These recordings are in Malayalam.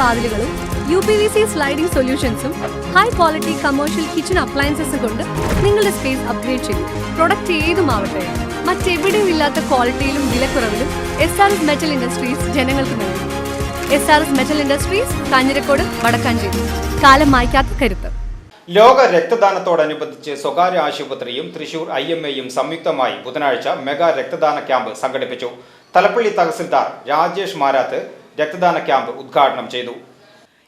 വാതിലുകളും UPVC സ്ലൈഡിംഗ് സൊല്യൂഷൻസും high quality commercial kitchen appliances കൊണ്ട് നിങ്ങളുടെ സ്പേസ് അപ്ഗ്രേഡ് ചെയ്യും. പ്രൊഡക്റ്റ് ഏതുമാവട്ടെ, മറ്റെവിടെയും ഇല്ലാത്ത ക്വാളിറ്റിയിലും വിലക്കുറവിലും SRS മെറ്റൽ ഇൻഡസ്ട്രീസ് ജനങ്ങൾക്ക് നൽകും. SRS metal industries, Kanjirakode, Vadakkanchery. കാലം മായ്ക്കാത്ത കരുത്ത്. ലോക രക്തദാനത്തോടനുബന്ധിച്ച് സ്വകാര്യ ആശുപത്രിയും തൃശൂർ IMAയും സംയുക്തമായി ബുധനാഴ്ച മെഗാ രക്തദാന ക്യാമ്പ് സംഘടിപ്പിച്ചു. തലപ്പള്ളി തഹസിൽദാർ രാജേഷ് മാരാത്ത് രക്തദാന ക്യാമ്പ് ഉദ്ഘാടനം ചെയ്തു.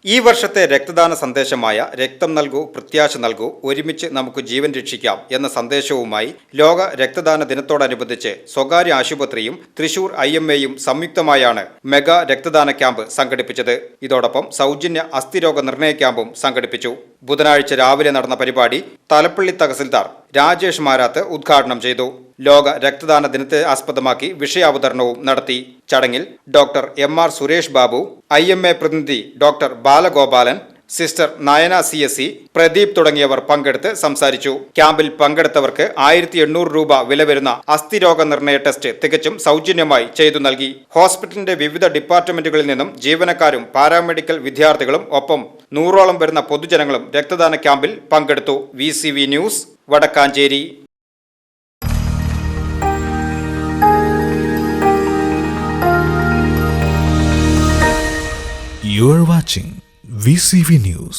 ഈ വർഷത്തെ രക്തദാന സന്ദേശമായ രക്തം നൽകൂ, പ്രത്യാശ നൽകൂ, ഒരുമിച്ച് നമുക്ക് ജീവൻ രക്ഷിക്കാം എന്ന സന്ദേശവുമായി ലോക രക്തദാന ദിനത്തോടനുബന്ധിച്ച് സ്വകാര്യ ആശുപത്രിയും തൃശൂർ IMAയും സംയുക്തമായാണ് മെഗാ രക്തദാന ക്യാമ്പ് സംഘടിപ്പിച്ചത്. ഇതോടൊപ്പം സൗജന്യ അസ്ഥിരോഗ നിർണയ ക്യാമ്പും സംഘടിപ്പിച്ചു. ബുധനാഴ്ച രാവിലെ നടന്ന പരിപാടി തലപ്പള്ളി തഹസിൽദാർ രാജേഷ് മാരാത്ത് ഉദ്ഘാടനം ചെയ്തു. ലോക രക്തദാന ദിനത്തെ ആസ്പദമാക്കി വിഷയാവതരണവും നടത്തി. ചടങ്ങിൽ doctor MR Suresh Babu, IMA പ്രതിനിധി doctor Balagopalan, sister Nayana CSE, Pradeep തുടങ്ങിയവർ പങ്കെടുത്ത് സംസാരിച്ചു. ക്യാമ്പിൽ പങ്കെടുത്തവർക്ക് 1800 രൂപ വില വരുന്ന അസ്ഥിരോഗ നിർണയ ടെസ്റ്റ് തികച്ചും സൗജന്യമായി ചെയ്തു നൽകി. ഹോസ്പിറ്റലിന്റെ വിവിധ ഡിപ്പാർട്ട്മെന്റുകളിൽ നിന്നും ജീവനക്കാരും പാരാമെഡിക്കൽ വിദ്യാർത്ഥികളും ഒപ്പം 100ഓളം വരുന്ന പൊതുജനങ്ങളും രക്തദാന ക്യാമ്പിൽ പങ്കെടുത്തു. VCV news, Vadakkanchery. You are watching VCV News.